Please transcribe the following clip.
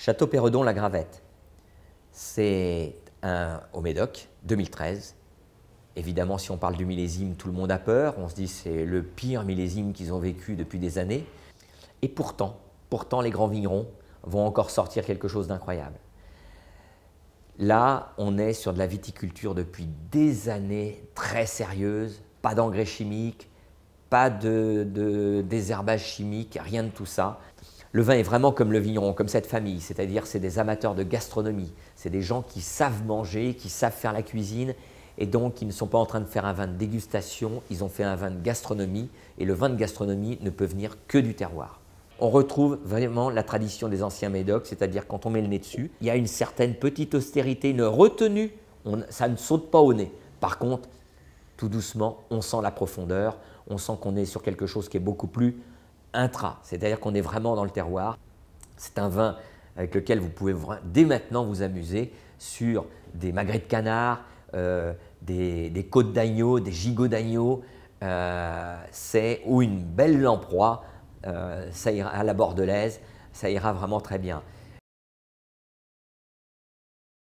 Château Péredon, la Gravette. C'est au Médoc, 2013. Évidemment, si on parle du millésime, tout le monde a peur. On se dit que c'est le pire millésime qu'ils ont vécu depuis des années. Et pourtant, les grands vignerons vont encore sortir quelque chose d'incroyable. Là, on est sur de la viticulture depuis des années très sérieuse, pas d'engrais chimiques, pas de désherbage chimique, rien de tout ça. Le vin est vraiment comme le vigneron, comme cette famille, c'est-à-dire c'est des amateurs de gastronomie, c'est des gens qui savent manger, qui savent faire la cuisine et donc ils ne sont pas en train de faire un vin de dégustation, ils ont fait un vin de gastronomie et le vin de gastronomie ne peut venir que du terroir. On retrouve vraiment la tradition des anciens médocs, c'est-à-dire quand on met le nez dessus, il y a une certaine petite austérité, une retenue, ça ne saute pas au nez. Par contre, tout doucement, on sent la profondeur, on sent qu'on est sur quelque chose qui est beaucoup plus intra, c'est-à-dire qu'on est vraiment dans le terroir. C'est un vin avec lequel vous pouvez dès maintenant vous amuser sur des magrets de canard, des côtes d'agneau, des gigots d'agneau, ou une belle lamproie, ça ira à la bordelaise, ça ira vraiment très bien.